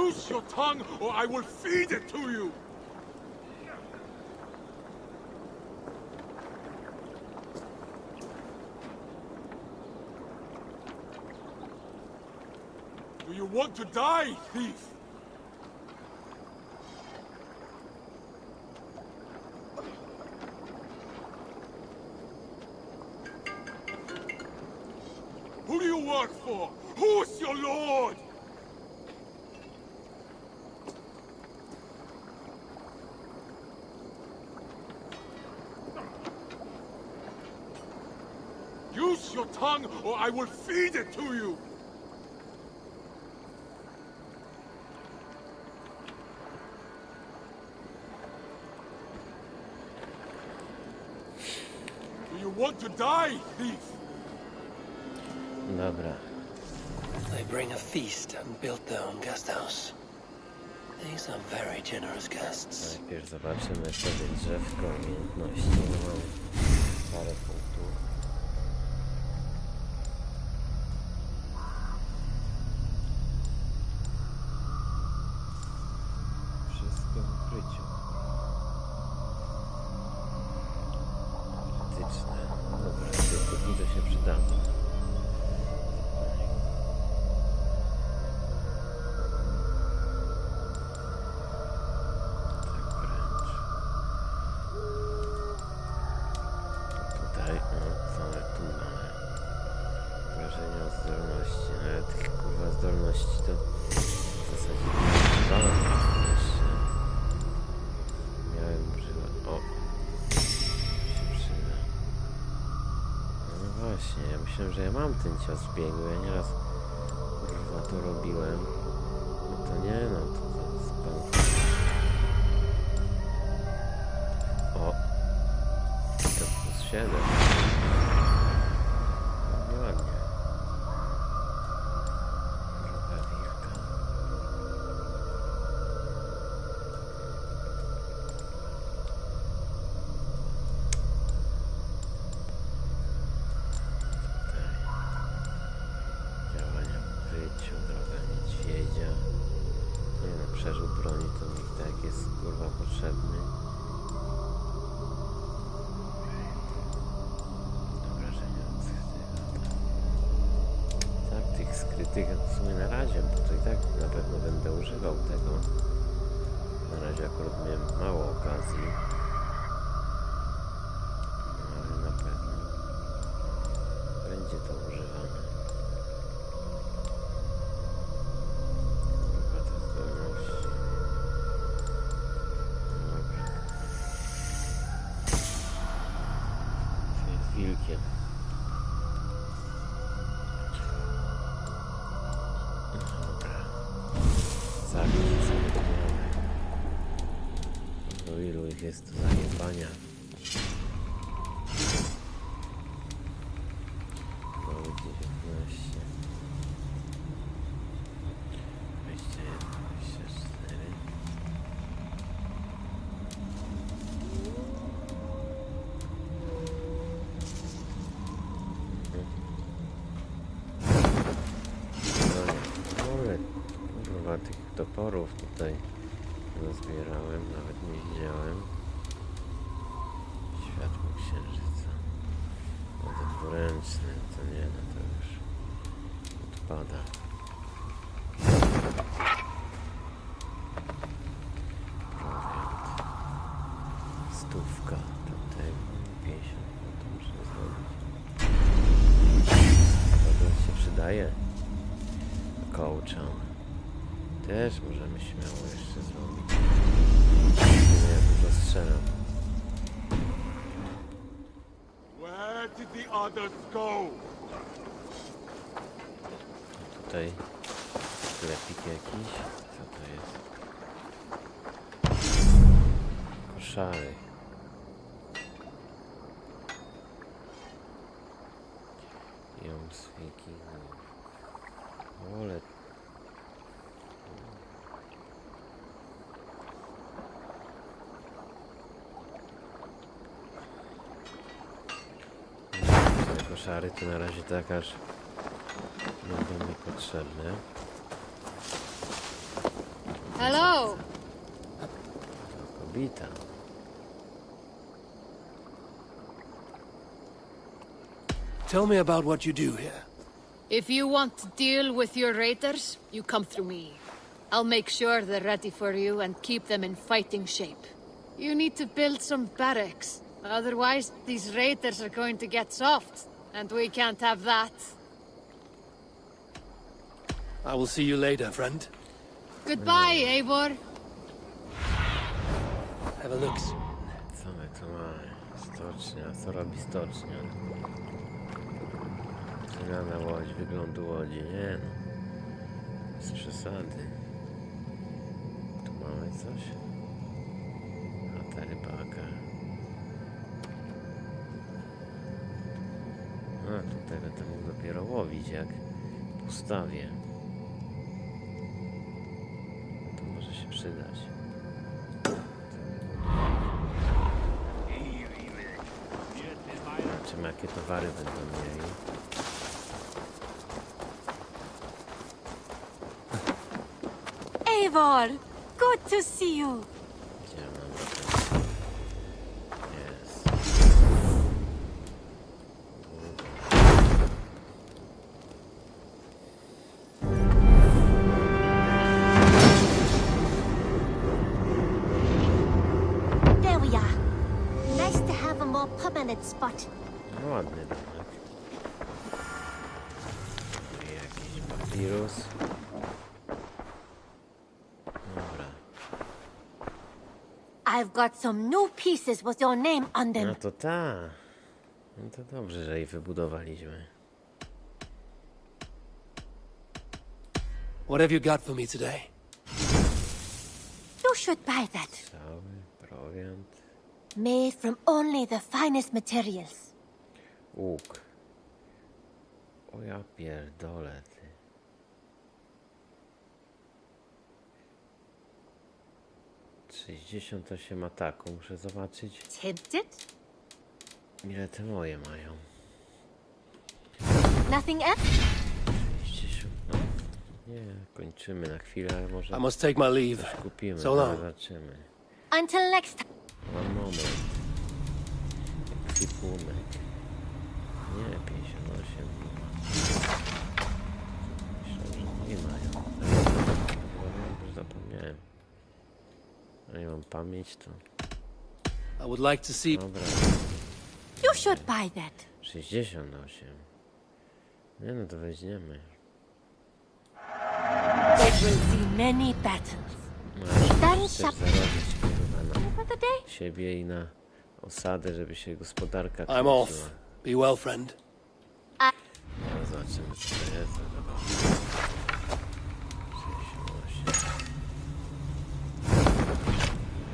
Use your tongue, or I will feed it to you! Do you want to die, thief? Who do you work for? Who's your lord? Use your tongue, or I will feed it to you! Do you want to die, thief? Dobra. They bring a feast and build their own guest house. These are very generous guests. Najpierw zobaczymy sobie drzewko umiejętności. Mam parę punktów. Wszystko w ukryciu. Krytyczne. No dobra, krytyki to się przydało. Zdolności, ale tych kurwa zdolności to w zasadzie nie mam jeszcze. Miałem używać. O! Się przyda. No właśnie, ja myślałem, że ja mam ten cios w biegu. Ja nieraz kurwa to robiłem. No to nie, no to jest pan. O! To plus 7. Nieładnie. Przerzut broni to mi tak jest kurwa potrzebny. Obrażenia od skrytych. Tak, tych skrytych w sumie na razie, bo to i tak na pewno będę używał tego. Na razie akurat miałem mało okazji. Ale na pewno będzie to używane. Wilkiem. Dobra. Zabić zajebane. Do ilu ich jest do zajebania? Mamy 19. 21, 24. Kurwa, tych toporów tutaj nazbierałem, nawet nie widziałem. Światło księżyca. No to dwuręczne, to nie, no to już odpada. Prowiant. Stówka, tutaj 50, no to muszę zrobić. To się przydaje. Kołczan. Też możemy śmiało jeszcze zrobić. Ja dużo strzelam. Where did the others go? Tutaj sklepik jakiś. Co to jest? Koszary. Ją z wikingów. Ole. Te koszary to na razie tak aż będą mi potrzebne. Hello. Kobieta. Tell me about what you do here. If you want to deal with your raiders, you come through me. I'll make sure they're ready for you and keep them in fighting shape. You need to build some barracks. Otherwise, these raiders are going to get soft. And we can't have that. I will see you later, friend. Goodbye, Eivor. Have a look. Co my tu mamy? Stocznia. Co robi stocznia? Zmiana łodzi, wyglądu łodzi. Nie no. Z przesady. Tu mamy coś? Chata rybaka. A, tutaj będę mógł dopiero łowić, jak postawię. To może się przydać. Zobaczymy, jakie towary będą mieli. Eivor, good to see you. Gdzie mam? Jest. There we are. Nice to have a more permanent spot. No ładny domek. Tu jakiś papirus. Dobra. I've got some new pieces with your name on them. No to ta. No to dobrze, że jej wybudowaliśmy. What have you got for me today? You should buy that. Cały prowiant. Made from only the finest materials. Łuk. O ja pierdolę, ty. ...68 ataku. Muszę zobaczyć, Tempted? ile te moje mają. Nothing else? 60... No, nie, kończymy na chwilę, ale może I must take my leave. coś kupimy. So long. Zobaczymy. Until next time. Mam moment. Ekwipunek. Nie, 58. Myślałem, że nie mają. Już zapomniałem. A nie mam pamięć, to... I would like to see... Dobra, You should buy that. 68. Nie no, to weźmiemy. It will see many battles. Done Chcesz shop zarobić kurwa na for the day? siebie i na osadę, żeby się gospodarka I'm kręciła. off. Be well, friend. No, zobaczymy, co to jest. 68.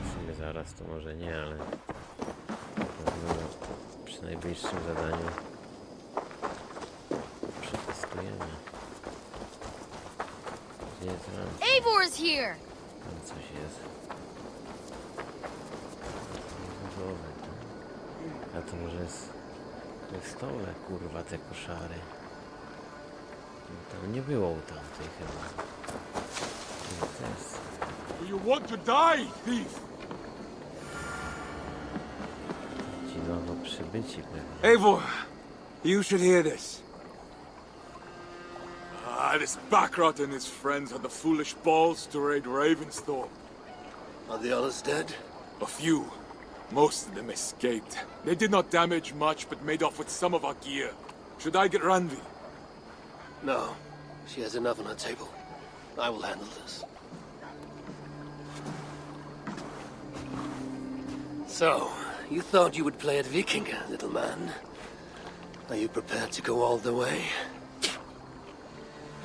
W sumie zaraz to może nie, ale na pewno przy najbliższym zadaniu przetestujemy. Gdzie jest ran? Eivor's here. Tam coś jest. Budowy, tak? A to może jest w stole, kurwa, te koszary. Tam nie było u tamtej chyba. No to jest... Do you want to die, thief? Ci nowo przybyci pewnie. Eivor, you should hear this. This Backrot and his friends had the foolish balls to raid Ravensthorpe. Are the others dead? A few. Most of them escaped. They did not damage much, but made off with some of our gear. Should I get Randvi? No. She has enough on her table. I will handle this. So, you thought you would play at Vikinga, little man. Are you prepared to go all the way?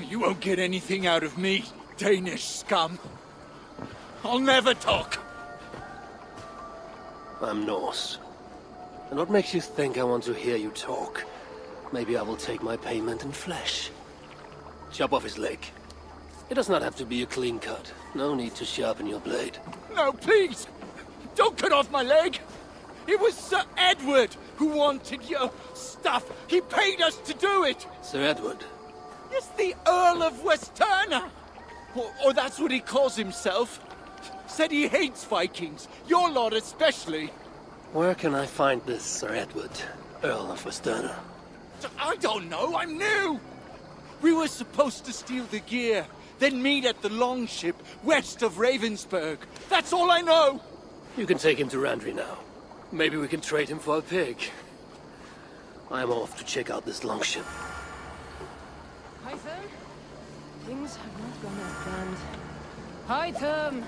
You won't get anything out of me, Danish scum. I'll never talk. I'm Norse. And what makes you think I want to hear you talk? Maybe I will take my payment in flesh. Chop off his leg. It does not have to be a clean cut. No need to sharpen your blade. No, please! Don't cut off my leg! It was Sir Edward who wanted your stuff. He paid us to do it! Sir Edward, Yes, the Earl of Westerna! Or that's what he calls himself. Said he hates Vikings, your lot especially. Where can I find this Sir Edward, Earl of Westerner? I don't know, I'm new! We were supposed to steal the gear, then meet at the longship west of Ravensburg. That's all I know! You can take him to Randry now. Maybe we can trade him for a pig. I'm off to check out this longship. Hytham? Things have not gone as planned. Hytham!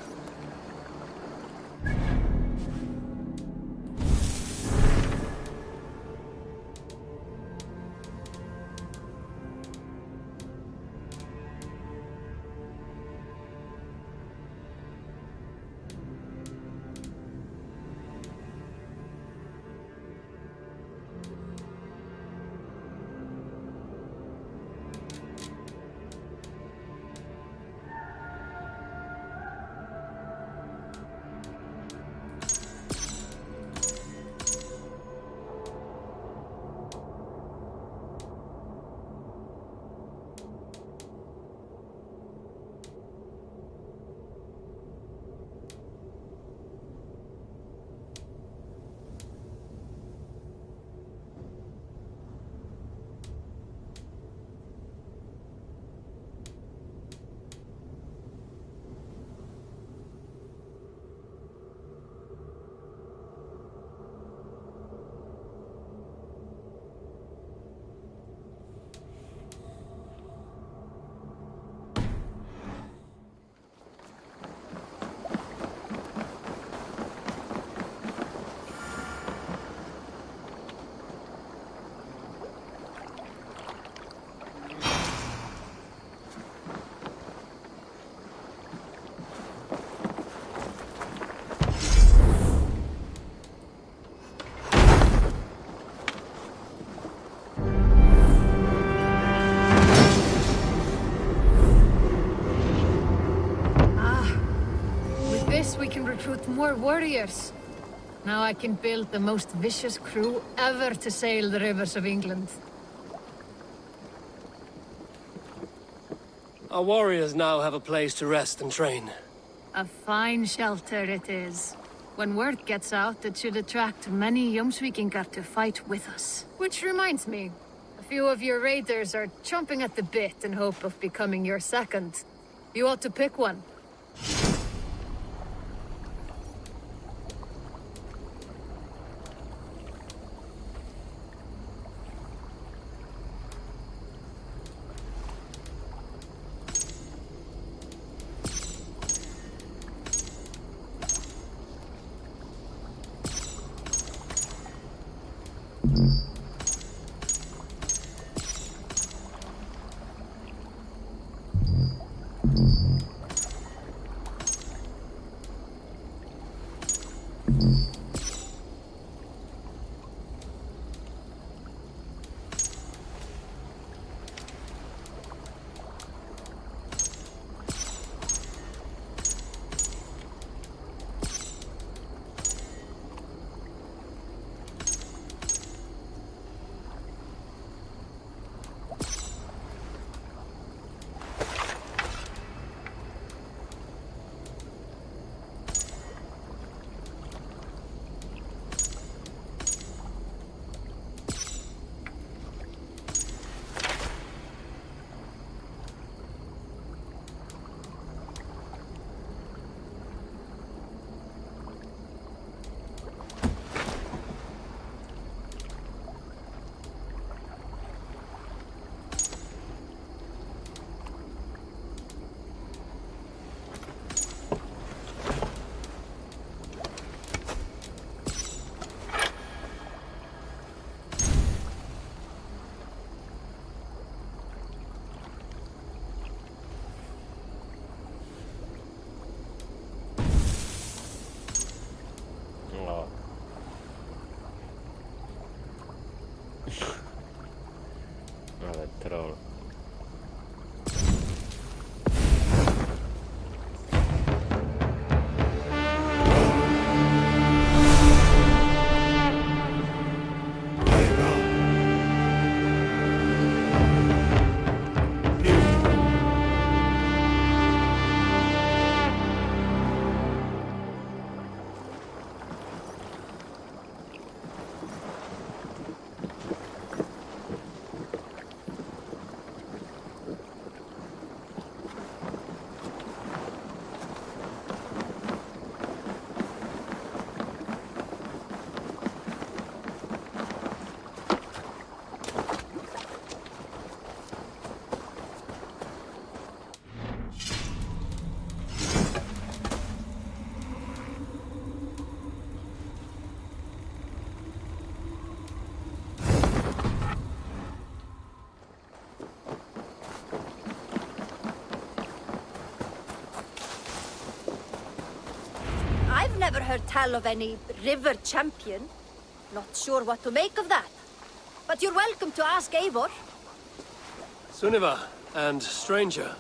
We can recruit more warriors. Now I can build the most vicious crew ever to sail the rivers of England. Our warriors now have a place to rest and train. A fine shelter it is. When word gets out, it should attract many Jomsvikingar to fight with us. Which reminds me, a few of your raiders are chomping at the bit in hope of becoming your second. You ought to pick one. never heard tell of any river champion. Not sure what to make of that. But you're welcome to ask Eivor. Sunniva, and stranger,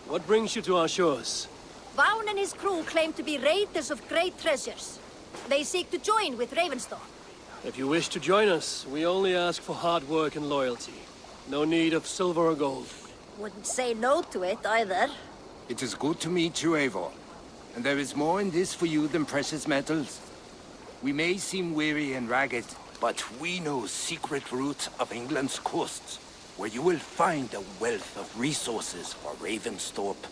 what brings you to our shores? Vaughn and his crew claim to be raiders of great treasures. They seek to join with Ravenstorm. If you wish to join us, we only ask for hard work and loyalty. No need of silver or gold. Wouldn't say no to it either. It is good to meet you, Eivor. And there is more in this for you than precious metals. We may seem weary and ragged, but we know secret route of England's coasts, where you will find a wealth of resources for Ravensthorpe.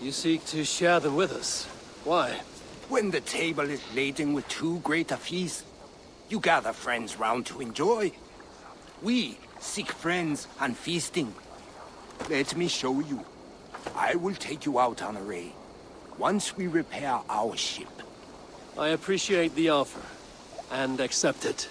You seek to share them with us. Why? When the table is laden with too great a feast, you gather friends round to enjoy. We seek friends and feasting. Let me show you. I will take you out on a raid, once we repair our ship. I appreciate the offer, and accept it.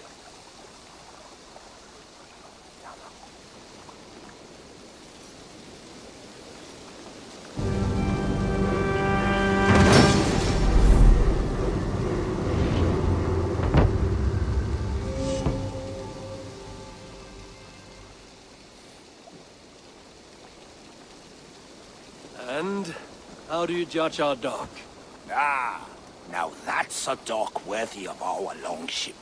And how do you judge our dock? Ah, now that's a dock worthy of our longship.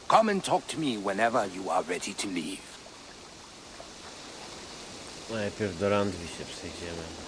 Come and talk to me whenever you are ready to leave. Najpierw do Randwi się przejdziemy.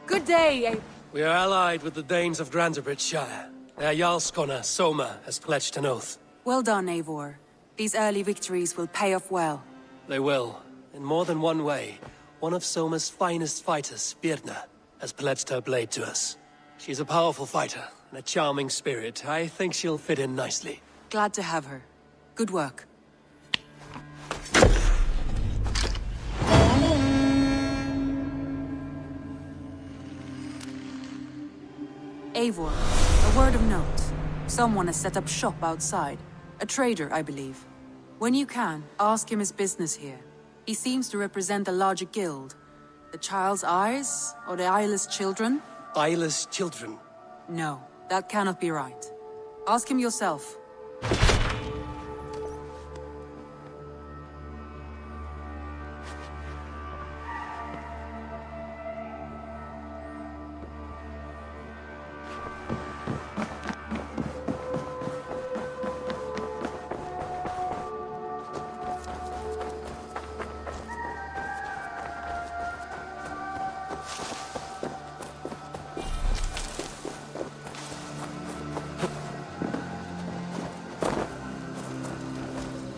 Good day, We are allied with the Danes of Grantebridgeshire. Their Jarlskona, Soma, has pledged an oath. Well done, Eivor. These early victories will pay off well. They will, in more than one way. One of Soma's finest fighters, Birna, has pledged her blade to us. She's a powerful fighter and a charming spirit. I think she'll fit in nicely. Glad to have her. Good work. Eivor, a word of note. Someone has set up shop outside. A trader, I believe. When you can, ask him his business here. He seems to represent a larger guild. The Child's Eyes, or the Eyeless Children? Eyeless children. No, that cannot be right. Ask him yourself.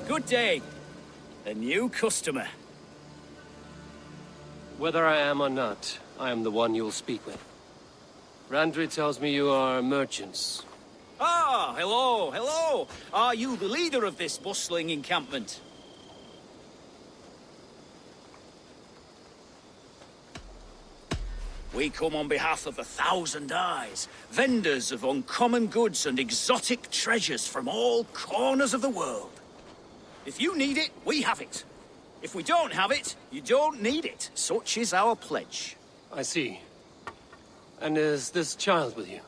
Good day. A new customer. Whether I am or not, I am the one you'll speak with. Randri tells me you are merchants. Ah, hello, hello. Are you the leader of this bustling encampment? We come on behalf of 1,000 Eyes, vendors of uncommon goods and exotic treasures from all corners of the world. If you need it, we have it. If we don't have it, you don't need it. Such is our pledge. I see. And is this child with you?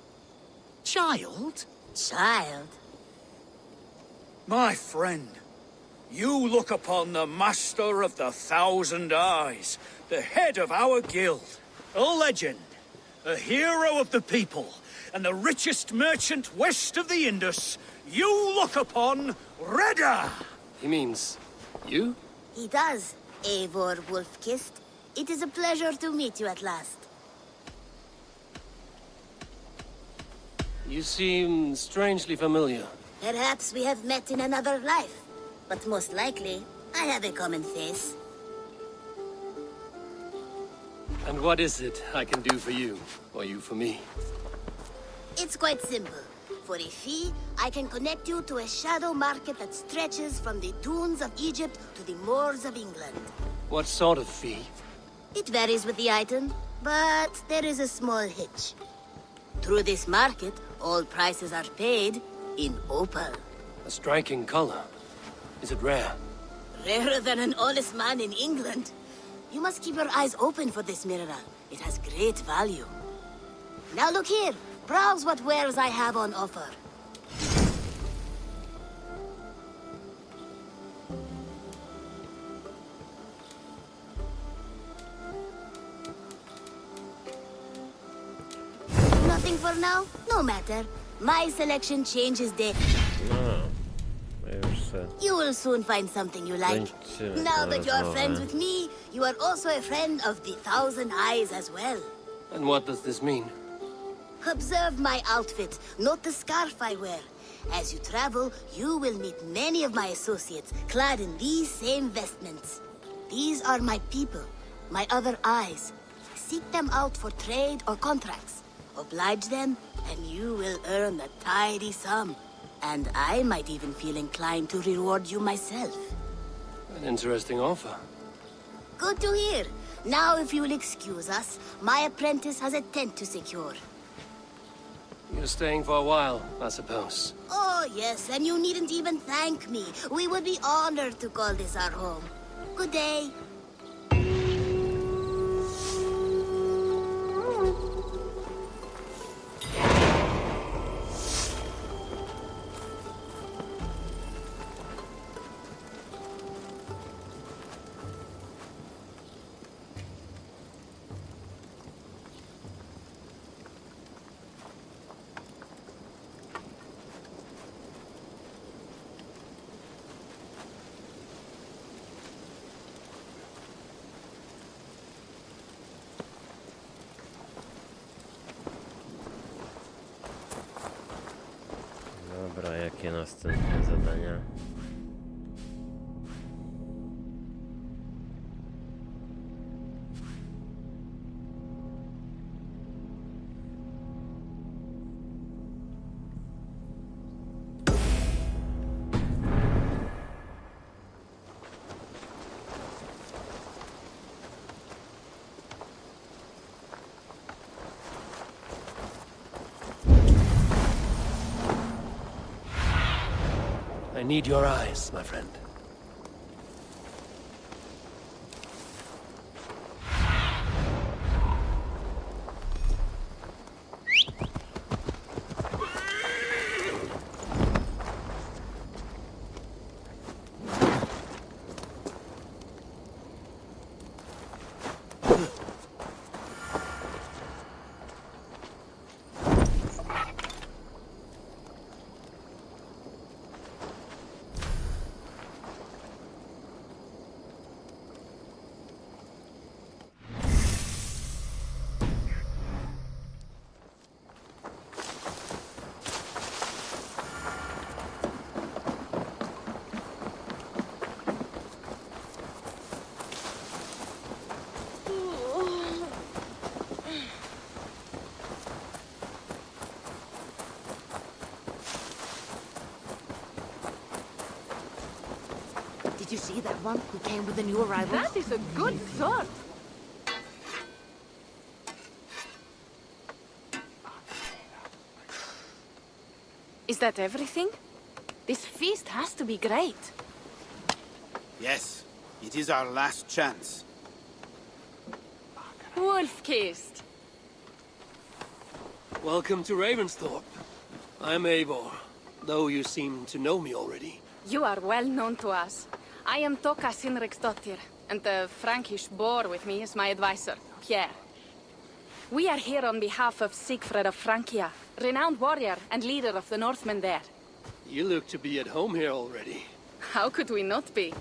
Child? Child? My friend, you look upon the master of the 1,000 Eyes, the head of our guild, a legend, a hero of the people, and the richest merchant west of the Indus. You look upon Reda! He means... you? He does, Eivor Wolf-Kissed. It is a pleasure to meet you at last. You seem strangely familiar. Perhaps we have met in another life. But most likely, I have a common face. And what is it I can do for you, or you for me? It's quite simple. For a fee, I can connect you to a shadow market that stretches from the dunes of Egypt to the moors of England. What sort of fee? It varies with the item, but there is a small hitch. Through this market, all prices are paid in opal. A striking color. Is it rare? Rarer than an honest man in England. You must keep your eyes open for this mineral. It has great value. Now look here. Browse what wares I have on offer. Nothing for now? No matter. My selection changes daily. No. Ja już se You will soon find something you like. kończymy Now tę that you are friends rozmowę. with me, you are also a friend of the Thousand Eyes as well. And what does this mean? Observe my outfit, note the scarf I wear. As you travel, you will meet many of my associates, clad in these same vestments. These are my people, my other eyes. Seek them out for trade or contracts. Oblige them, and you will earn a tidy sum. And I might even feel inclined to reward you myself. An interesting offer. Good to hear. Now, if you will excuse us, my apprentice has a tent to secure. You're staying for a while, I suppose. Oh, yes, and you needn't even thank me. We would be honored to call this our home. Good day. Dobra, jakie następne zadania? I need your eyes, my friend. Did you see that one who came with the new arrival? That is a good sword. Is that everything? This feast has to be great. Yes, it is our last chance. Wolf-kissed. Welcome to Ravensthorpe. I'm Eivor, though you seem to know me already. You are well known to us. I am Toka Sinriksdottir, and the Frankish boar with me is my advisor, Pierre. We are here on behalf of Siegfried of Francia, renowned warrior and leader of the Northmen there. You look to be at home here already. How could we not be?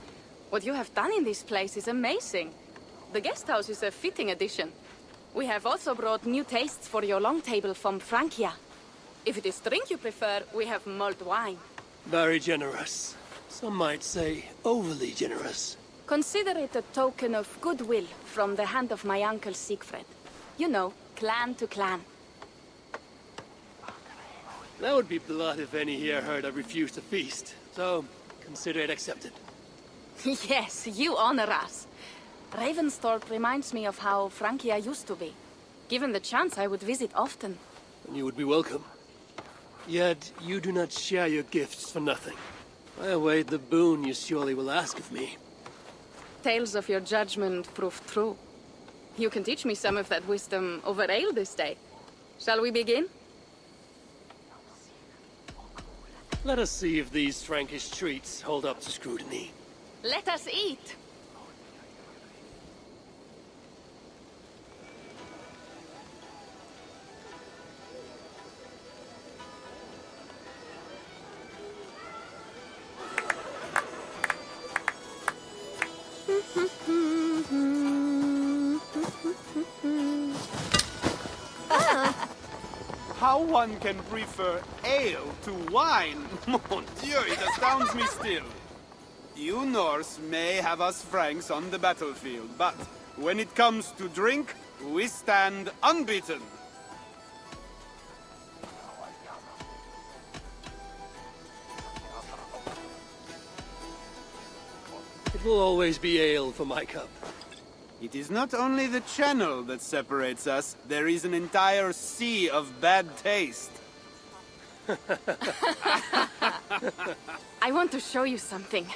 What you have done in this place is amazing. The guest house is a fitting addition. We have also brought new tastes for your long table from Francia. If it is drink you prefer, we have mulled wine. Very generous. Some might say overly generous. Consider it a token of goodwill from the hand of my uncle Siegfried. You know, clan to clan. That would be blood if any here heard I refused to feast. So, consider it accepted. Yes, you honor us. Ravensthorpe reminds me of how Francia used to be. Given the chance, I would visit often. And you would be welcome. Yet, you do not share your gifts for nothing. I await the boon you surely will ask of me. Tales of your judgment prove true. You can teach me some of that wisdom over ale this day. Shall we begin? Let us see if these Frankish treats hold up to scrutiny. Let us eat! How one can prefer ale to wine? Mon Dieu, it astounds me still. You Norse may have us Franks on the battlefield, but when it comes to drink, we stand unbeaten. It will always be ale for my cup. It is not only the channel that separates us, there is an entire sea of bad taste. I want to show you something.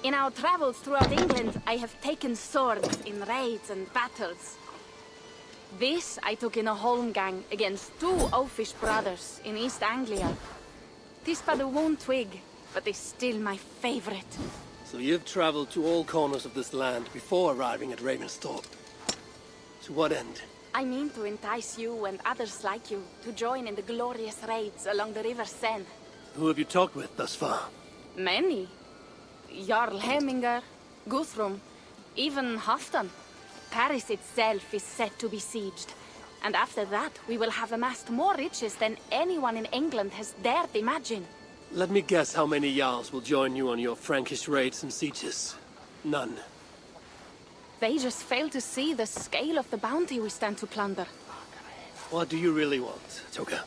In our travels throughout England, I have taken swords in raids and battles. This I took in a holmgang against 2 oafish brothers in East Anglia. 'Tis but a worn twig, but is still my favorite. So you've traveled to all corners of this land before arriving at Ravensthorpe. To what end? I mean to entice you and others like you to join in the glorious raids along the River Seine. Who have you talked with thus far? Many. Jarl Heminger, Guthrum, even Halfdan. Paris itself is set to be sieged. And after that, we will have amassed more riches than anyone in England has dared imagine. Let me guess how many Jarls will join you on your Frankish raids and sieges. None. They just fail to see the scale of the bounty we stand to plunder. What do you really want, Toka?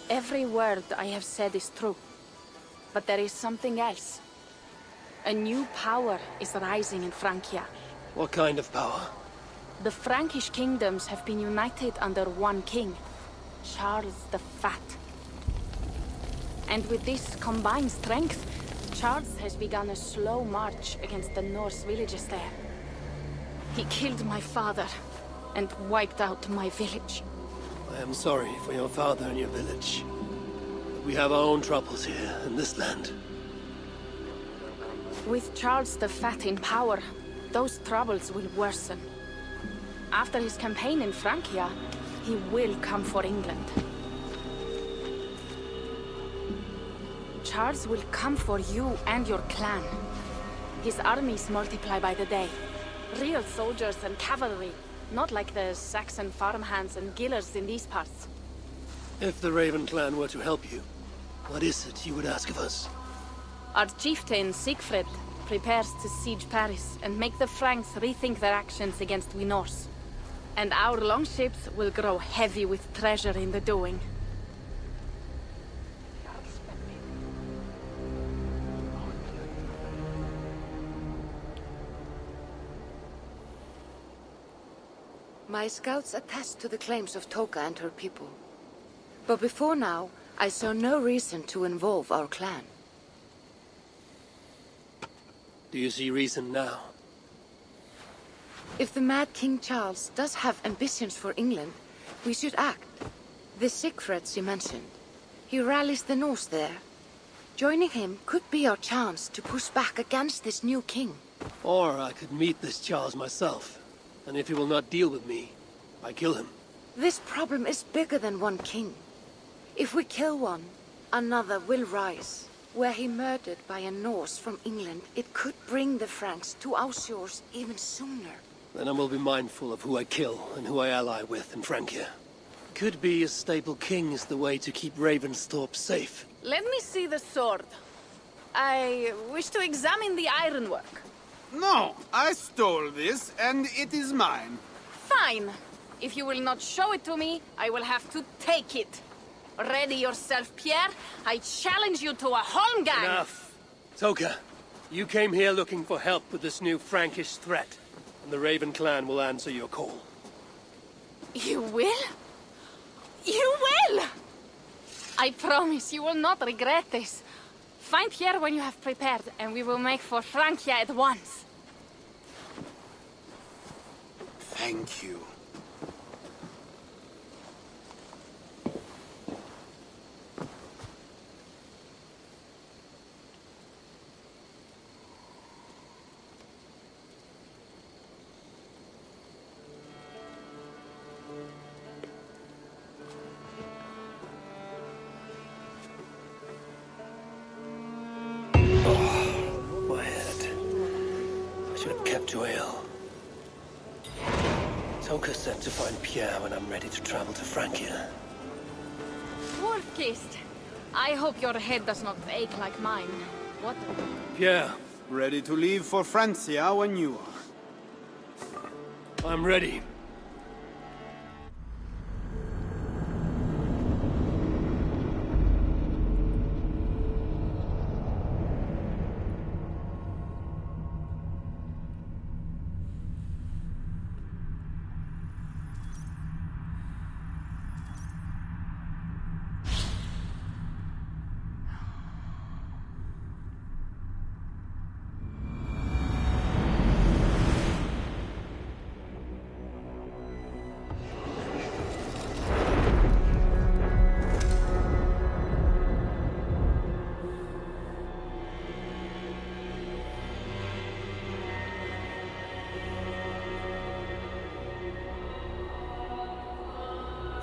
Every word I have said is true. But there is something else. A new power is rising in Francia. What kind of power? The Frankish kingdoms have been united under one king, Charles the Fat. And with this combined strength, Charles has begun a slow march against the Norse villages there. He killed my father and wiped out my village. I am sorry for your father and your village. But we have our own troubles here in this land. With Charles the Fat in power, those troubles will worsen. After his campaign in Francia, he will come for England. Charles will come for you and your clan. His armies multiply by the day. Real soldiers and cavalry, not like the Saxon farmhands and gillers in these parts. If the Raven clan were to help you, what is it you would ask of us? Our chieftain, Siegfried, prepares to siege Paris and make the Franks rethink their actions against we Norse. And our longships will grow heavy with treasure in the doing. My scouts attest to the claims of Toka and her people. But before now, I saw no reason to involve our clan. Do you see reason now? If the mad King Charles does have ambitions for England, we should act. The Siegfrieds you mentioned. He rallies the Norse there. Joining him could be our chance to push back against this new king. Or I could meet this Charles myself. And if he will not deal with me, I kill him. This problem is bigger than one king. If we kill one, another will rise. Were he murdered by a Norse from England, it could bring the Franks to our shores even sooner. Then I will be mindful of who I kill and who I ally with in Francia. Could be a stable king is the way to keep Ravensthorpe safe. Let me see the sword. I wish to examine the ironwork. No, I stole this, and it is mine. Fine. If you will not show it to me, I will have to take it. Ready yourself, Pierre. I challenge you to a holmgang. Enough. Toka, you came here looking for help with this new Frankish threat, and the Raven clan will answer your call. You will? You will! I promise you will not regret this. Find Pierre when you have prepared, and we will make for Francia at once. Thank you. My head. I should have kept to ale. Toka said to find Pierre when I'm ready to travel to Francia. Wolf-kissed. I hope your head does not ache like mine. What? Pierre, Ready to leave for Francia when you are. I'm ready.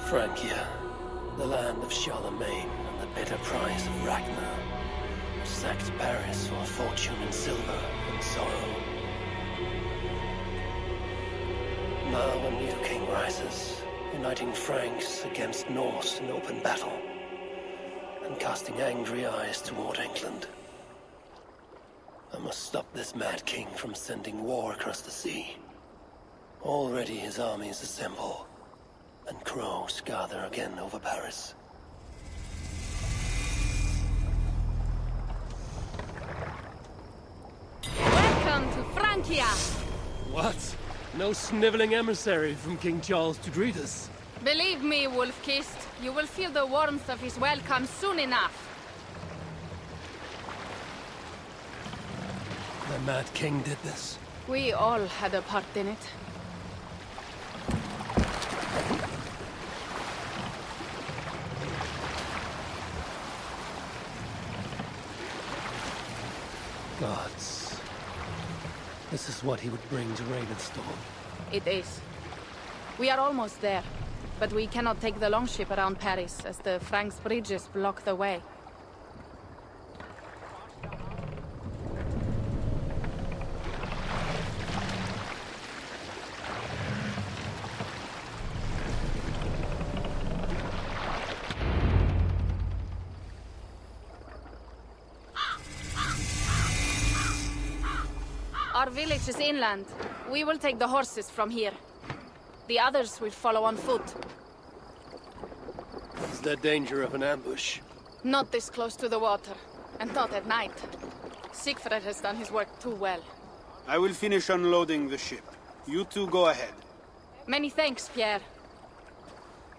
Francia, the land of Charlemagne and the bitter price of Ragnar, sacked Paris for a fortune in silver and sorrow. Now a new king rises, uniting Franks against Norse in open battle, and casting angry eyes toward England. I must stop this mad king from sending war across the sea. Already his armies assemble, and crows gather again over Paris. Welcome to Francia! What? No sniveling emissary from King Charles to greet us? Believe me, Wolf-kissed, you will feel the warmth of his welcome soon enough. The mad king did this. We all had a part in it. Gods. This is what he would bring to Ravensthorpe. It is. We are almost there, but we cannot take the longship around Paris as the Franks' bridges block the way. Our village is inland. We will take the horses from here. The others will follow on foot. Is there danger of an ambush? Not this close to the water, and not at night. Siegfried has done his work too well. I will finish unloading the ship. You two go ahead. Many thanks, Pierre.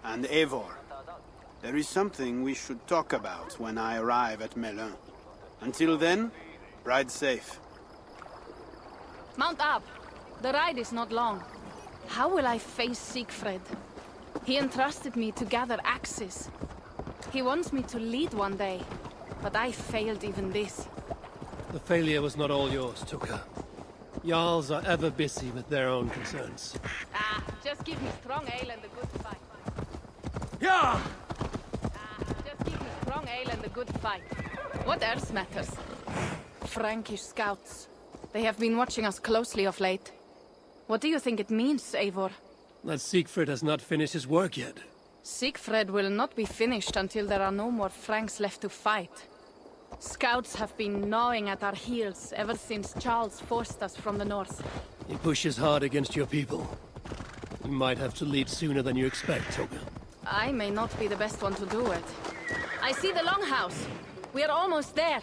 And Eivor, there is something we should talk about when I arrive at Melun. Until then, ride safe. Mount up. The ride is not long. How will I face Siegfried? He entrusted me to gather axes. He wants me to lead one day, but I failed even this. The failure was not all yours, Tuka. Jarls are ever busy with their own concerns. Ah, just give me strong ale and a good fight. Yeah! Just keep a strong ale and a good fight. What else matters? Frankish scouts. They have been watching us closely of late. What do you think it means, Eivor? That Siegfried has not finished his work yet. Siegfried will not be finished until there are no more Franks left to fight. Scouts have been gnawing at our heels ever since Charles forced us from the north. He pushes hard against your people. You might have to lead sooner than you expect, Toga. I may not be the best one to do it. I see the longhouse. We are almost there.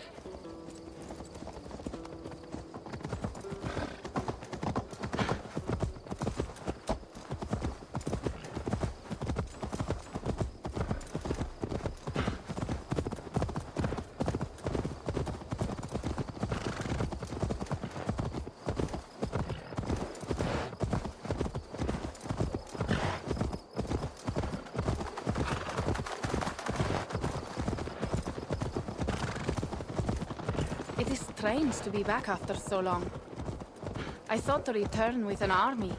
It is strange to be back after so long. I thought to return with an army.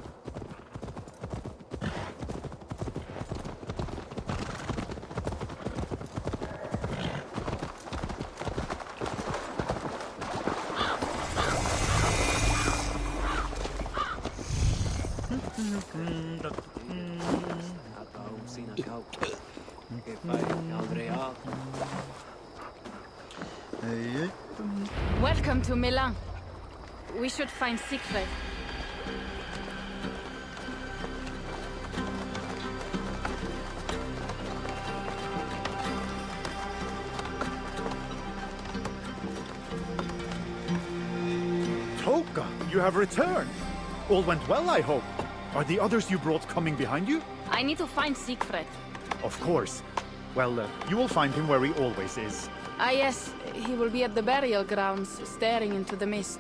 Welcome to Milan. We should find Siegfried. Toka, you have returned. All went well, I hope. Are the others you brought coming behind you? I need to find Siegfried. Of course. Well, you will find him where he always is. Ah yes, he will be at the burial grounds, staring into the mist.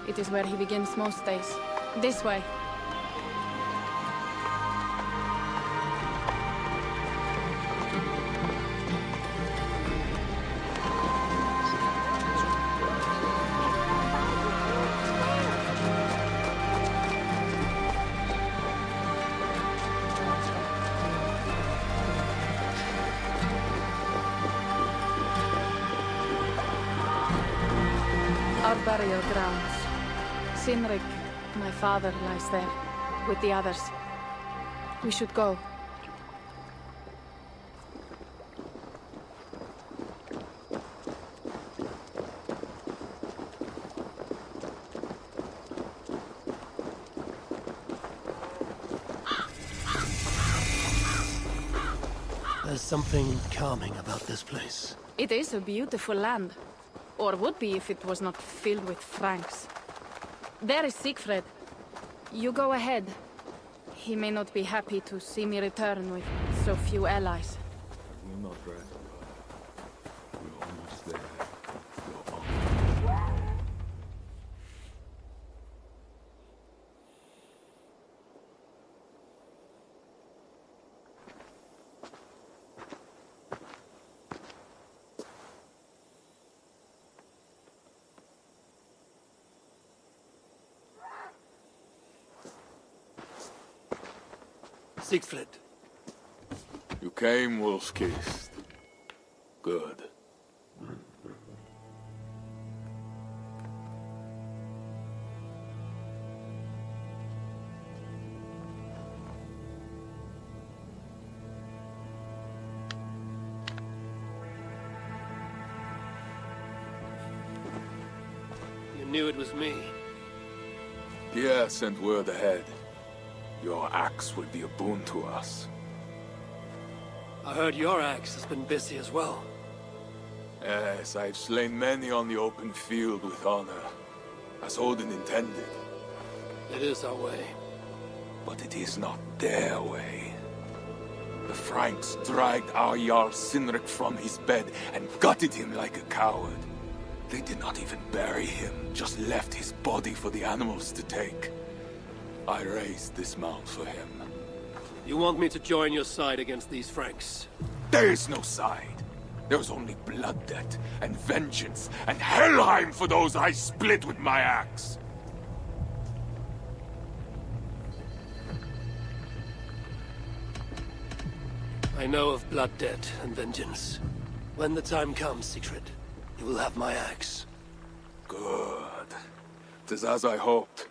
It is where he begins most days. This way. Our burial grounds. Sinrik, my father, lies there, with the others. We should go. There's something calming about this place. It is a beautiful land. Or would be if it was not filled with Franks. There is Siegfried. You go ahead. He may not be happy to see me return with so few allies. We're not right. We're almost there. Go on. Siegfried. You came, wolf-kissed. Good. You knew it was me. Pierre sent word ahead. Your axe will be a boon to us. I heard your axe has been busy as well. Yes, I've slain many on the open field with honor, as Odin intended. It is our way. But it is not their way. The Franks dragged our Jarl Sinrik from his bed and gutted him like a coward. They did not even bury him, just left his body for the animals to take. I raised this mound for him. You want me to join your side against these Franks? There is no side. There is only blood debt and vengeance and Helheim for those I split with my axe. I I know of blood debt and vengeance. When the time comes, Siegfried, you will have my axe. Good. 'Tis as I hoped.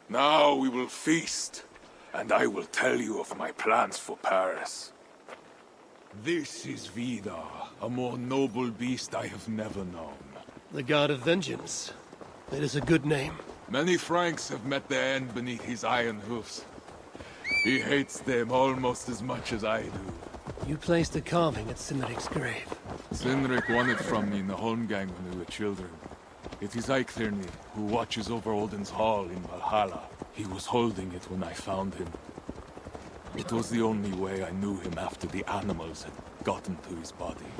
Now we will feast, and I will tell you of my plans for Paris. This is Vidar, a more noble beast I have never known. The God of Vengeance. It is a good name. Many Franks have met their end beneath his iron hoofs. He hates them almost as much as I do. You placed a carving at Cynric's grave. Cynric won it from me in the Holmgang when we were children. It is Eikthirni, who watches over Odin's Hall in Valhalla. He was holding it when I found him. It was the only way I knew him after the animals had gotten to his body.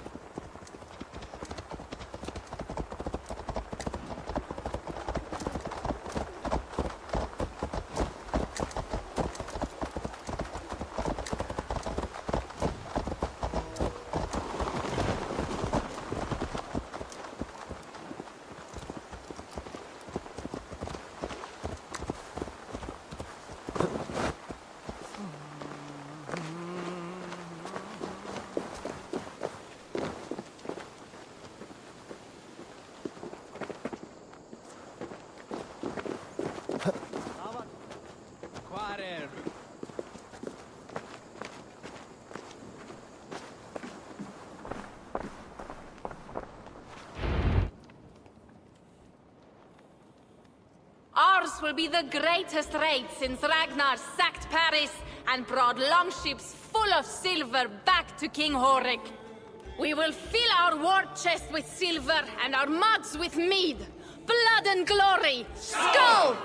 Ours will be the greatest raid since Ragnar sacked Paris and brought longships full of silver back to King Horik. We will fill our war chest with silver and our mugs with mead. Blood and glory! Skull!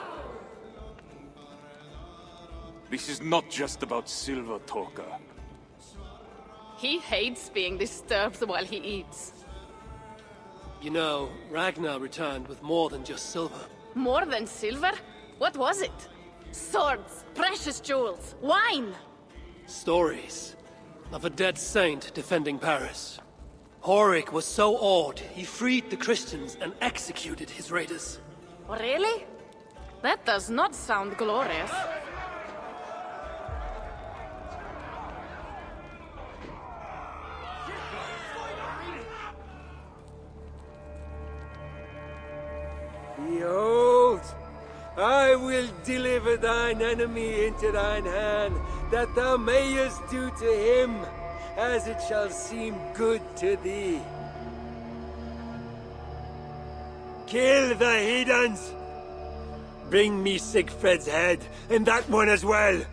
This is not just about silver, Torka. He hates being disturbed while he eats. You know, Ragnar returned with more than just silver. More than silver? What was it? Swords, precious jewels, wine! Stories of a dead saint defending Paris. Horik was so awed, he freed the Christians and executed his raiders. Really? That does not sound glorious. Behold, I will deliver thine enemy into thine hand, that thou mayest do to him as it shall seem good to thee. Kill the heathens! Bring me Siegfried's head, and that one as well.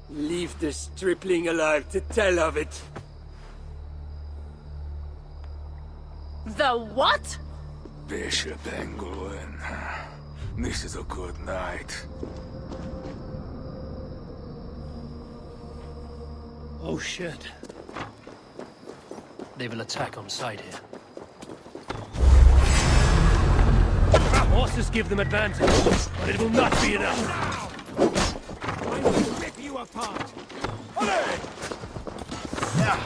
Leave the stripling alive to tell of it. The what? Bishop Englewen. This is a good night. Oh shit. They will attack on sight here. Horses give them advantage, but it will not be enough. I will rip you apart! Ole! Yeah.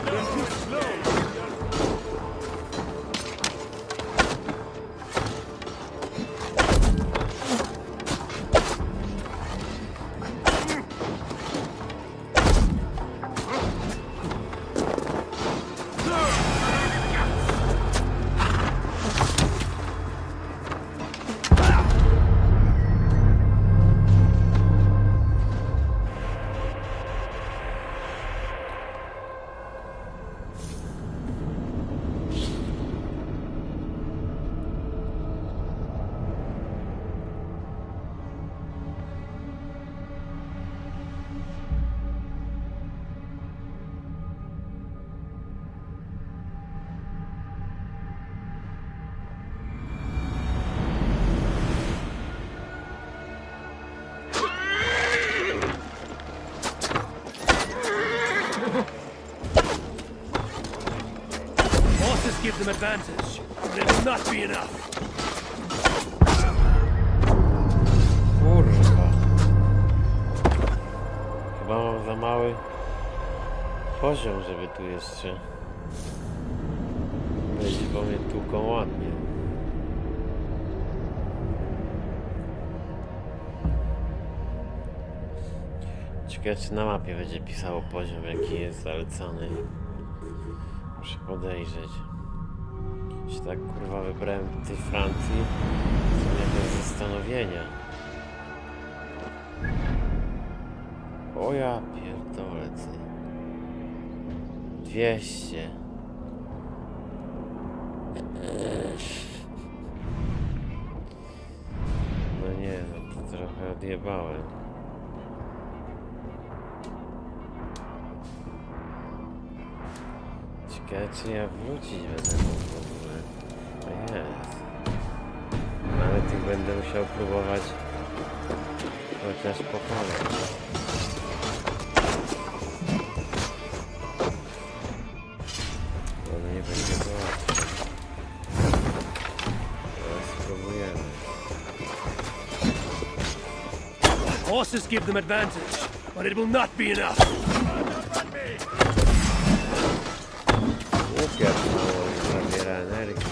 You're too slow. Give them advantage, but it will not be enough. Kurwa. Chyba mam za mały poziom, żeby tu jeszcze być, bo mnie tłuką ładnie. Ciekawe, czy na mapie będzie pisało poziom, jaki jest zalecany. Muszę podejrzeć. Czy tak kurwa wybrałem tej Francji? To nie bez zastanowienia. O ja pierdolę ty. 200. No nie, no to trochę odjebałem. Ciekawe, czy ja wrócić będę mógł w ogóle. No jest. Ale tych będę musiał próbować chociaż pokonać. No nie będzie to łatwe. Ale spróbujemy. Horses give them advantage, but it will not be enough. Łupiak mało zabiera energii.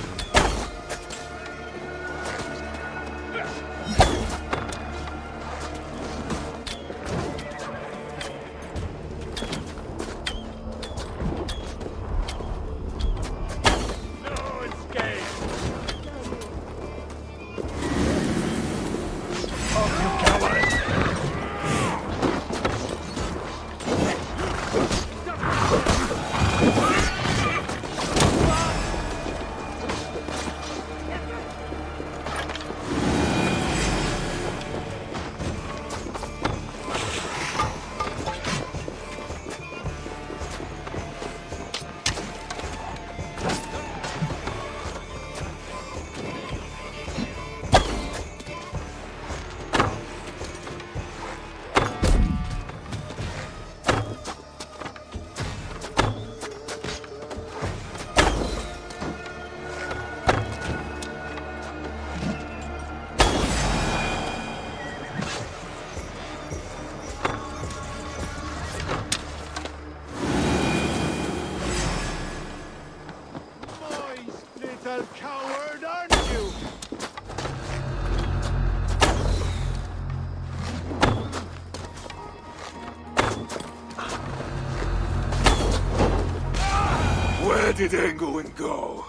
Coward, aren't you? Where did Englewind go?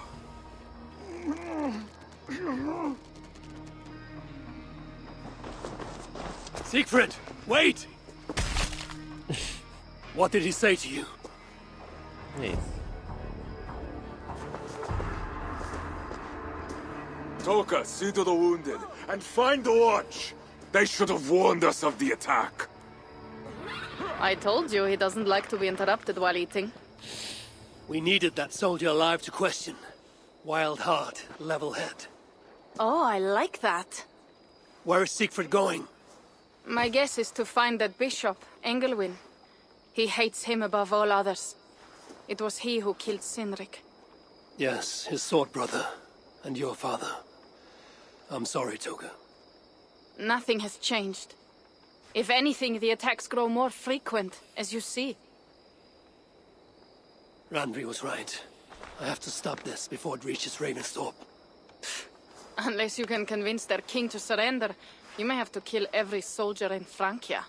Siegfried, wait! What did he say to you? Nic. Toka, see to the wounded, and find the watch! They should have warned us of the attack. I told you he doesn't like to be interrupted while eating. We needed that soldier alive to question. Wild heart, level head. Oh, I like that. Where is Siegfried going? My guess is to find that bishop, Engelwin. He hates him above all others. It was he who killed Cynric. Yes, his sword brother. And your father. I'm sorry, Toga. Nothing has changed. If anything, the attacks grow more frequent, as you see. Randvi was right. I have to stop this before it reaches Ravensthorpe. Unless you can convince their king to surrender, you may have to kill every soldier in Francia.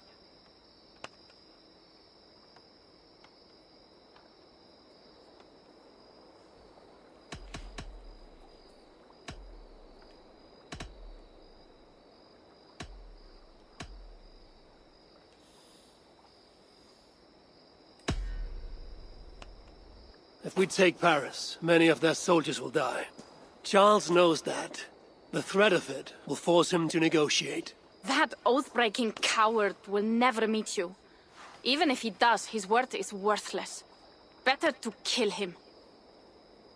If we take Paris, many of their soldiers will die. Charles knows that. The threat of it will force him to negotiate. That oath-breaking coward will never meet you. Even if he does, his word is worthless. Better to kill him.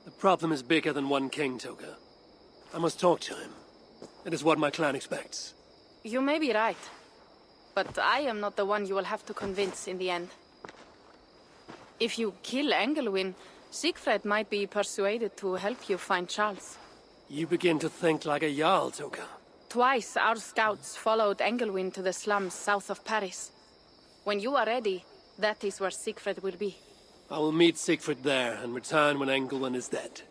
The problem is bigger than one king, Toga. I must talk to him. It is what my clan expects. You may be right. But I am not the one you will have to convince in the end. If you kill Engelwin, Siegfried might be persuaded to help you find Charles. You begin to think like a Jarl, Toga. Twice our scouts followed Engelwin to the slums south of Paris. When you are ready, that is where Siegfried will be. I will meet Siegfried there and return when Engelwin is dead.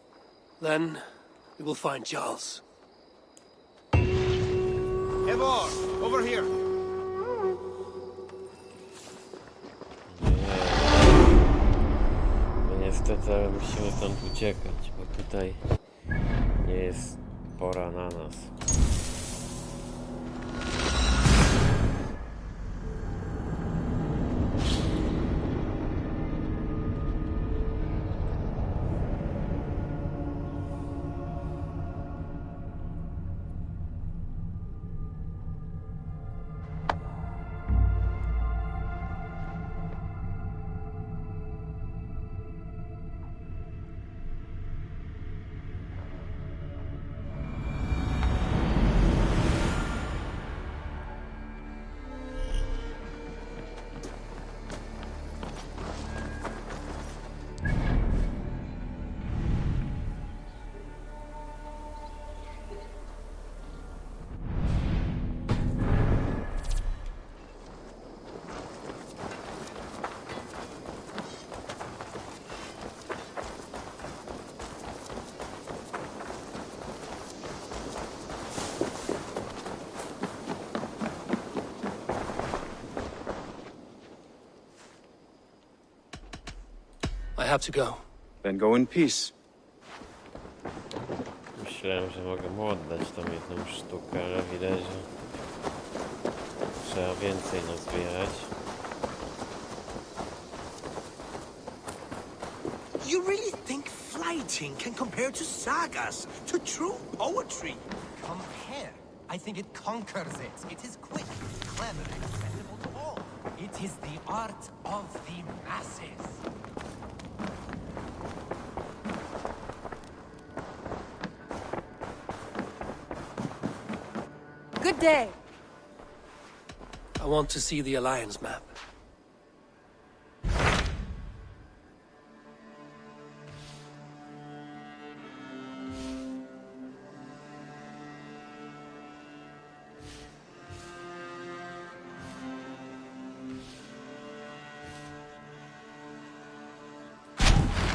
Then, we will find Charles. Eivor, over here. cały musimy stąd uciekać, bo tutaj nie jest pora na nas. I have to go. Then go in peace. Myślałem, że mogę mu oddać tą jedną sztukę, ale widać, że trzeba więcej nazbierać. You really think fighting can compare to sagas, to true poetry? Compare? I think it conquers it. It is quick, clever, and acceptable to all. It is the art of the masses. Good day. I want to see the Alliance map.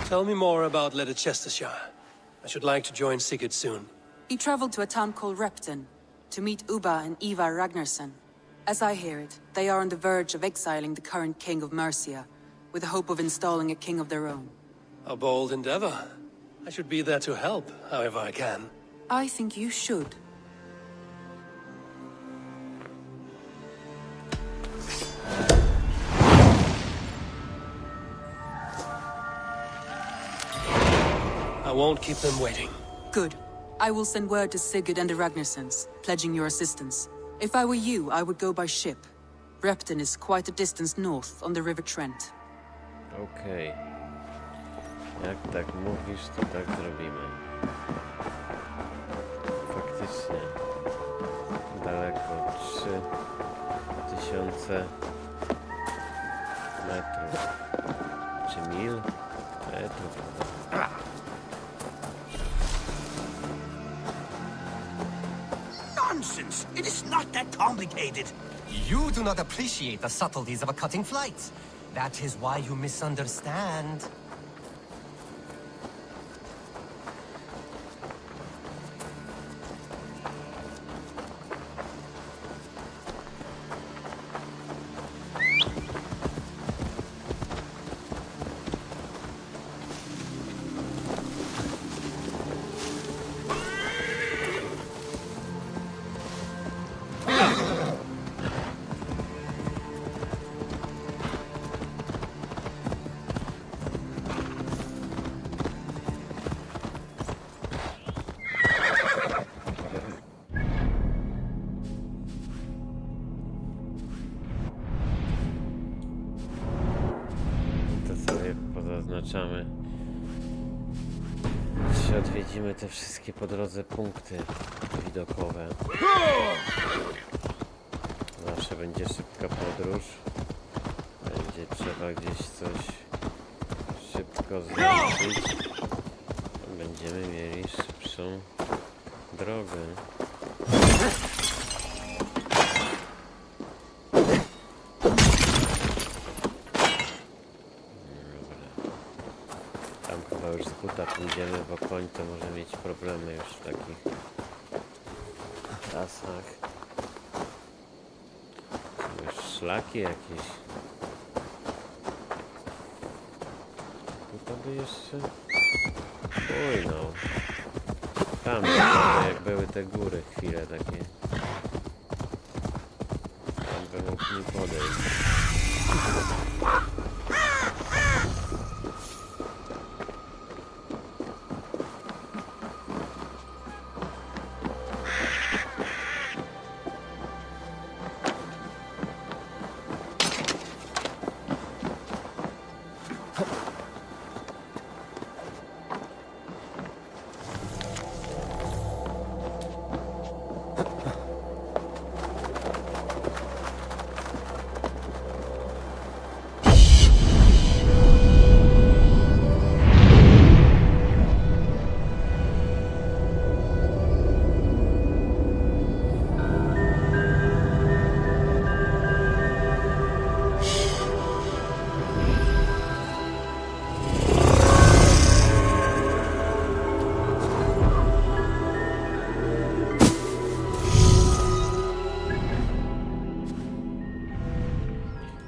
Tell me more about Leicestershire. I should like to join Sigurd soon. He traveled to a town called Repton to meet Ubba and Ivar Ragnarsson. As I hear it, they are on the verge of exiling the current king of Mercia, with the hope of installing a king of their own. A bold endeavor. I should be there to help, however I can. I think you should. I won't keep them waiting. Good. I will send word to Sigurd and the Ragnarssons, pledging your assistance. If I were you, I would go by ship. Repton is quite a distance north on the River Trent. Okej. Jak tak mówisz, to tak zrobimy. Faktycznie. Daleko. 3000 metrów. Czy mil? Metrów. Nonsense! It is not that complicated. You do not appreciate the subtleties of a cutting flight. That is why you misunderstand. Pozaznaczamy. Czy odwiedzimy te wszystkie po drodze punkty widokowe. Zawsze będzie szybka podróż. Będzie trzeba gdzieś coś szybko zrobić. Będziemy mieli szybszą drogę. Już z buta pójdziemy, bo koń to może mieć problemy już w takich lasach. Są już szlaki jakieś. Tu to tędy jeszcze? Oj no. Tam jak były te góry chwilę takie. Tam bym mógł nie podejść.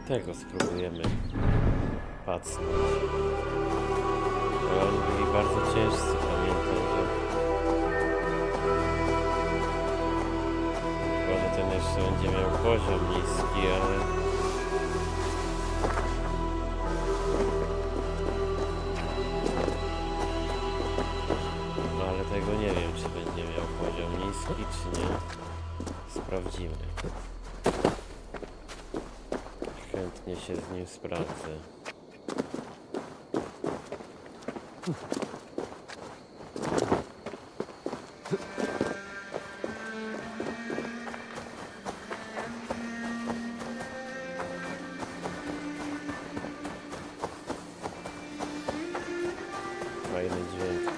Tego spróbujemy pacnąć. Ale oni byli bardzo ciężcy, pamiętam, że... Chyba, że ten jeszcze będzie miał poziom niski, ale... No ale tego nie wiem, czy będzie miał poziom niski, czy nie. Sprawdzimy. Chętnie się z nim sprawdzę. Fajny dźwięk.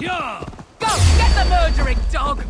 Go! Get the murdering dog!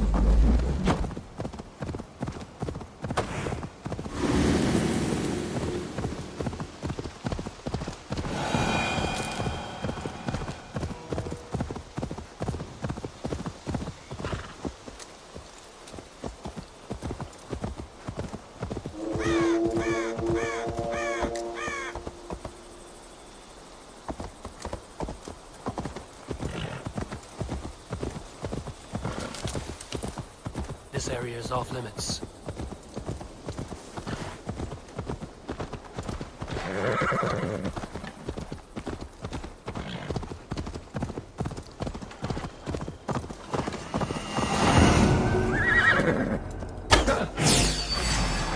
This area is off limits.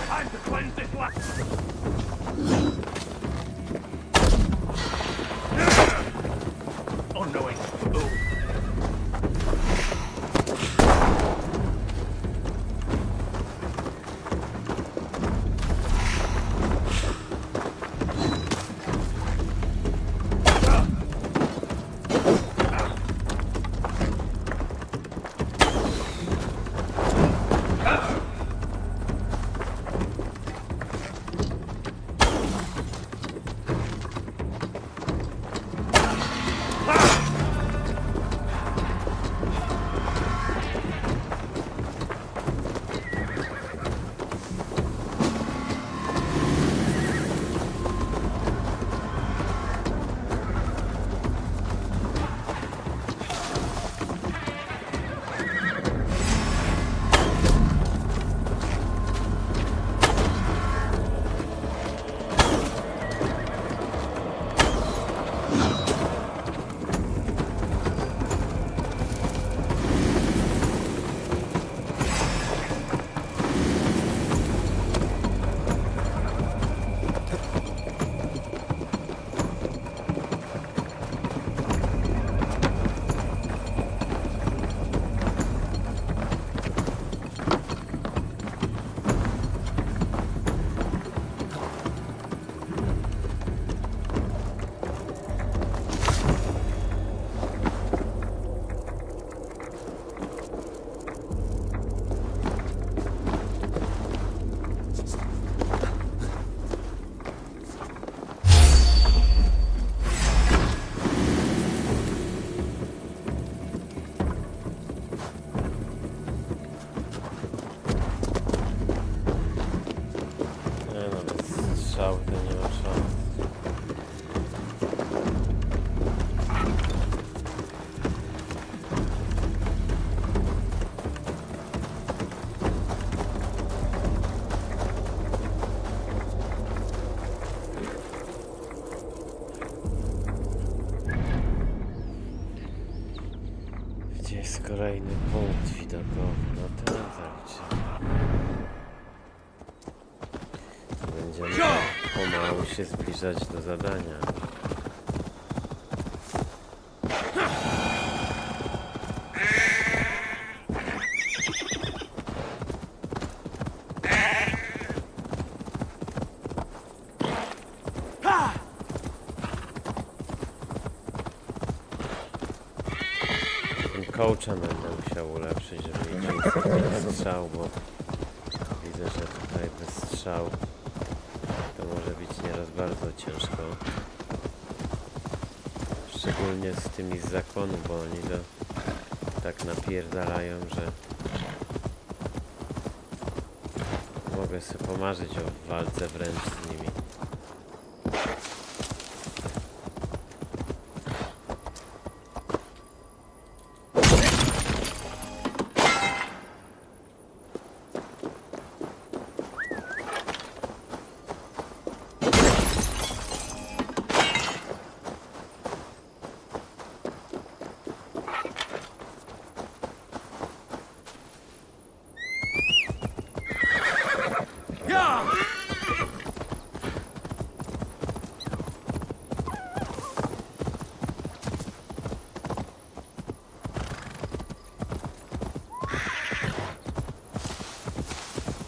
Time to cleanse this land! Unknowing fool! Gdzie jest kolejny punkt widokowy? No teraz zaliczymy. Będziemy pomału się zbliżać do zadania. Coacha będę musiał ulepszyć, żeby mieć więcej strzał, bo widzę, że tutaj bez strzał to może być nieraz bardzo ciężko. Szczególnie z tymi z zakonu, bo oni to tak napierdalają, że mogę sobie pomarzyć o walce wręcz z nimi.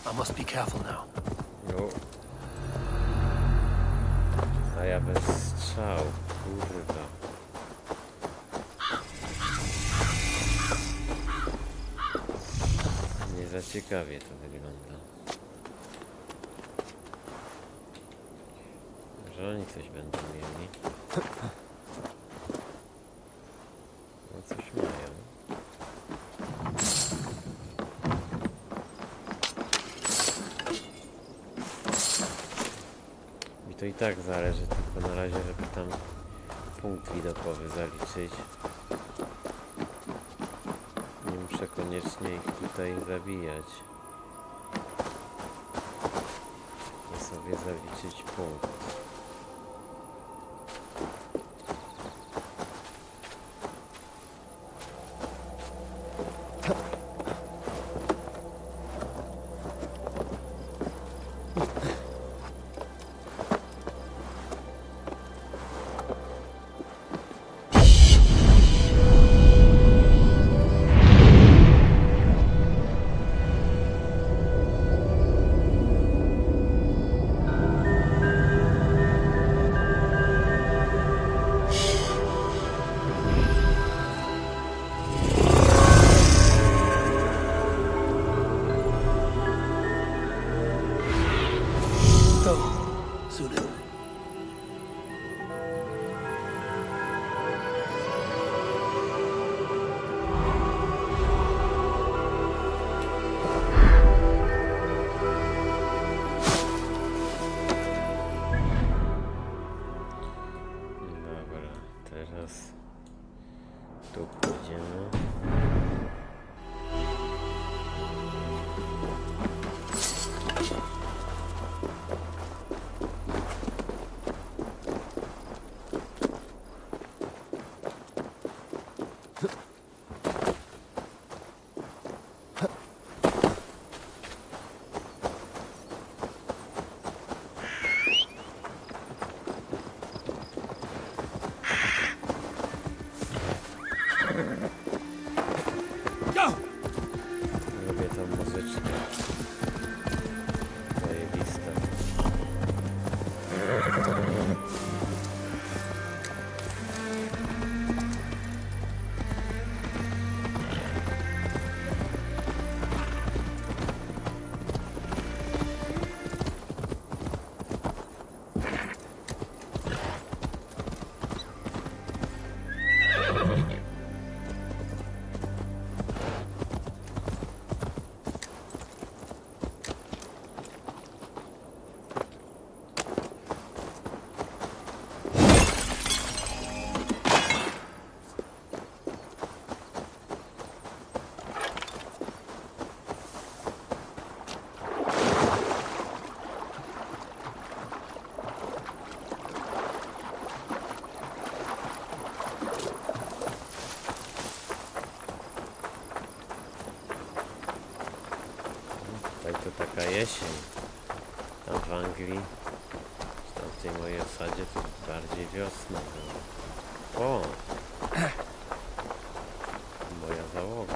I must be careful now. No. A ja bez strzał, kurwa. Nie za ciekawie to wygląda. Może oni coś będą mieli. No coś mają. Mi to i tak zależy, tylko na razie, żeby tam punkt widokowy zaliczyć. Nie muszę koniecznie ich tutaj zabijać. Chcę sobie zaliczyć punkt. Tu pójdziemy. Lubię tą muzyczkę. Zajebiste. taka jesień. Tam w Anglii, czy tam w tej mojej osadzie, to bardziej wiosna była. O! Moja załoga.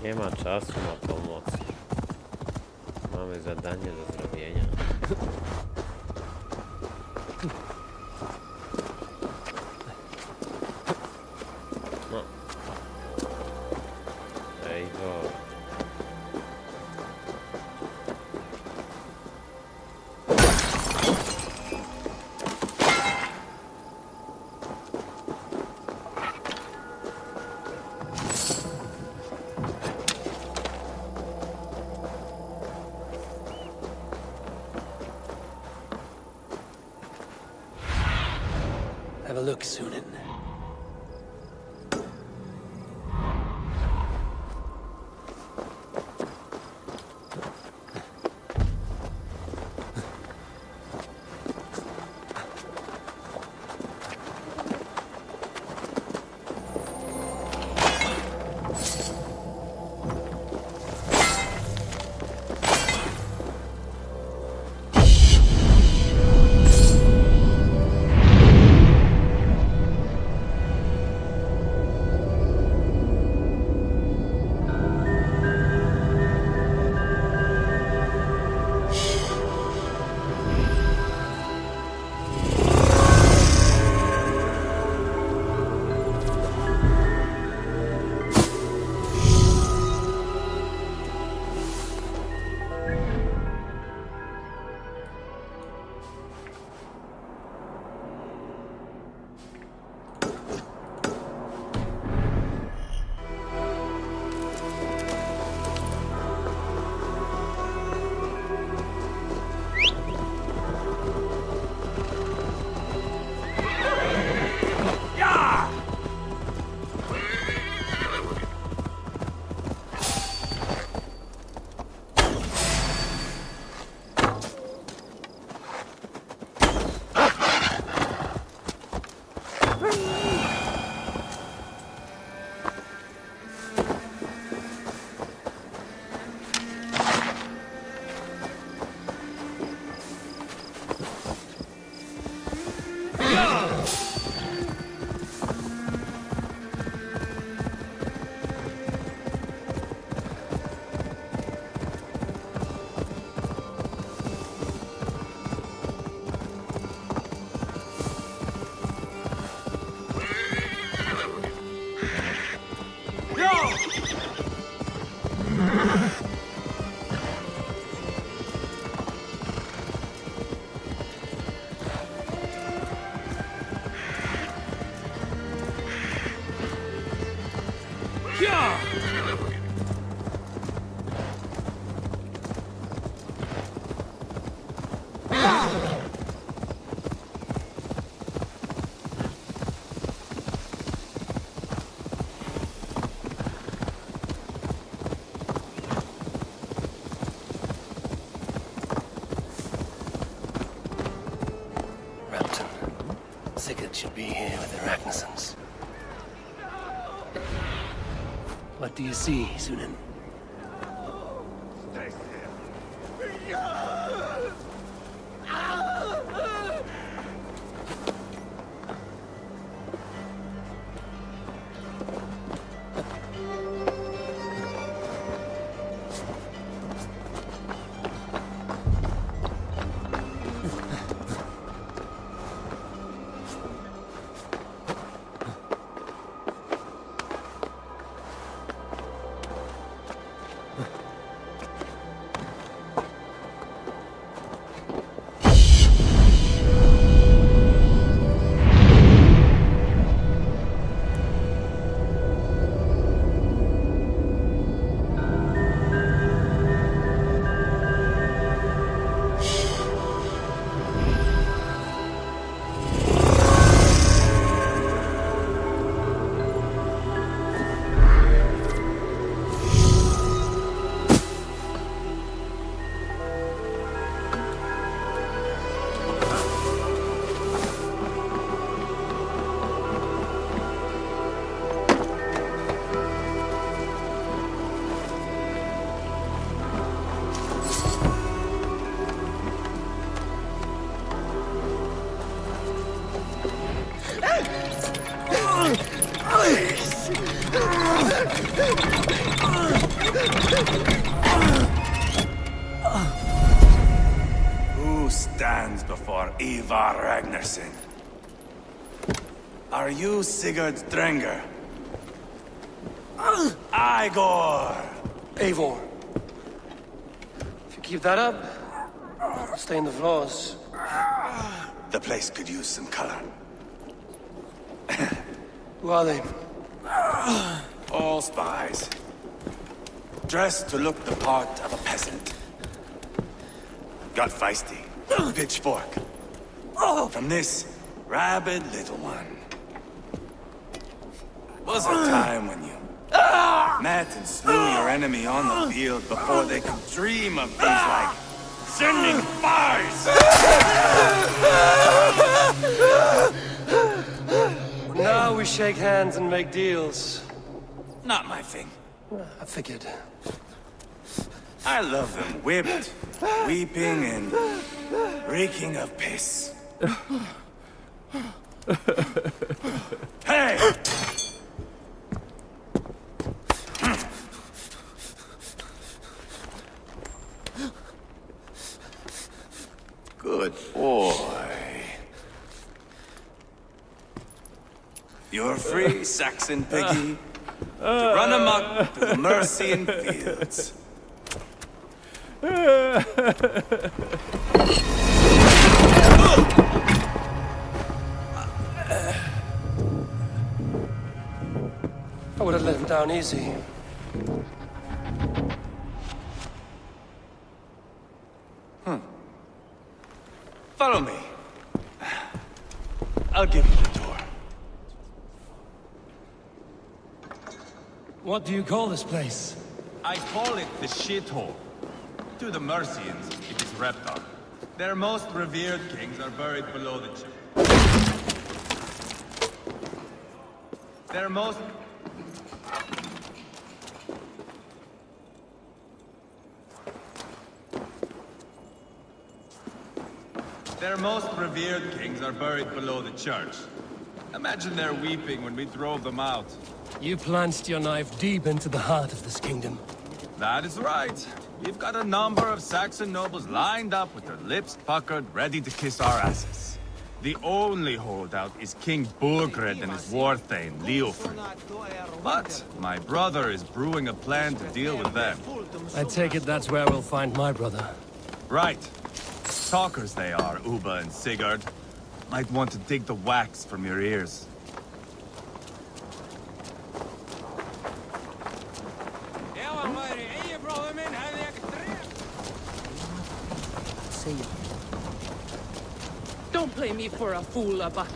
Nie ma czasu na pomoc. Mamy zadanie do zrobienia. No. Eivor. Have a look, Sunan. Sigurd should be here with the Ragnarsons. What do you see, Sunan? Who stands before Ivar Ragnarsson? Are you Sigurd Drenger? Igor! Eivor. If you keep that up, I'll stain the floors. The place could use some color. Who are they? All spies. Dressed to look the part of a peasant. Got feisty. Pitchfork. From this rabid little one. Was a time when you met and slew your enemy on the field before they could dream of things like sending spies! Now we shake hands and make deals. Not my thing. I figured. I love them whipped, weeping, and reeking of piss. Hey! Good boy. You're free, Saxon piggy, to run amok through the Mercian fields. I would have let him down easy. Follow me. I'll give you the tour. What do you call this place? I call it the shithole. To the Mercians, it is Reptar. Their most revered kings are buried below the church. Their most revered kings are buried below the church. Imagine their weeping when we drove them out. You plunged your knife deep into the heart of this kingdom. That is right. We've got a number of Saxon nobles lined up with their lips puckered, ready to kiss our asses. The only holdout is King Burgred and his war thane, Leofric. But my brother is brewing a plan to deal with them. I take it that's where we'll find my brother. Right. Talkers they are, Uba and Sigurd. Might want to dig the wax from your ears. Don't play me for a fool, Abba.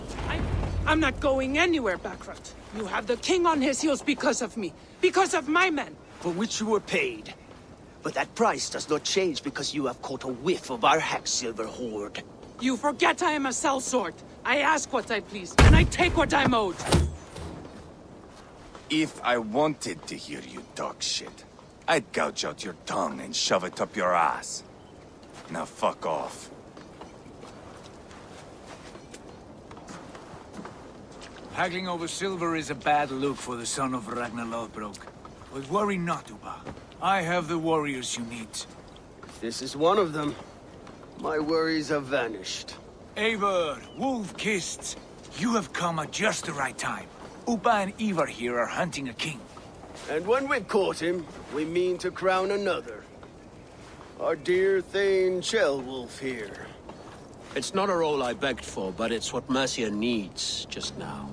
I'm not going anywhere, Backrot. You have the king on his heels because of me. Because of my men. For which you were paid. But that price does not change because you have caught a whiff of our Hacksilver hoard. You forget I am a sellsword. I ask what I please, and I take what I'm owed. If I wanted to hear you talk shit, I'd gouge out your tongue and shove it up your ass. Now fuck off. Haggling over silver is a bad look for the son of Ragnar Lothbrok. But worry not, Uba. I have the warriors you need. This is one of them. My worries have vanished. Eivor, Wolf-Kissed, you have come at just the right time. Uba and Ivar here are hunting a king. And when we've caught him, we mean to crown another. Our dear Thane Ceolwulf here. It's not a role I begged for, but it's what Mercia needs just now.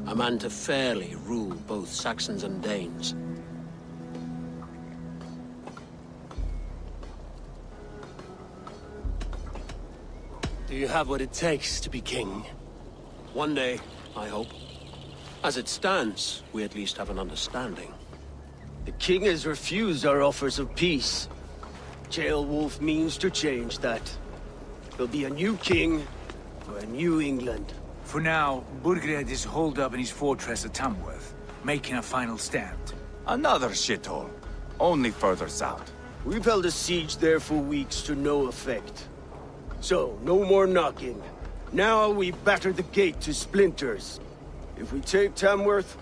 A man to fairly rule both Saxons and Danes. Do you have what it takes to be king? One day, I hope. As it stands, we at least have an understanding. The king has refused our offers of peace. Ceolwulf means to change that. There'll be a new king for a new England. For now, Burgred is holed up in his fortress at Tamworth, making a final stand. Another shithole. Only further south. We've held a siege there for weeks to no effect. So, no more knocking. Now we batter the gate to splinters. If we take Tamworth,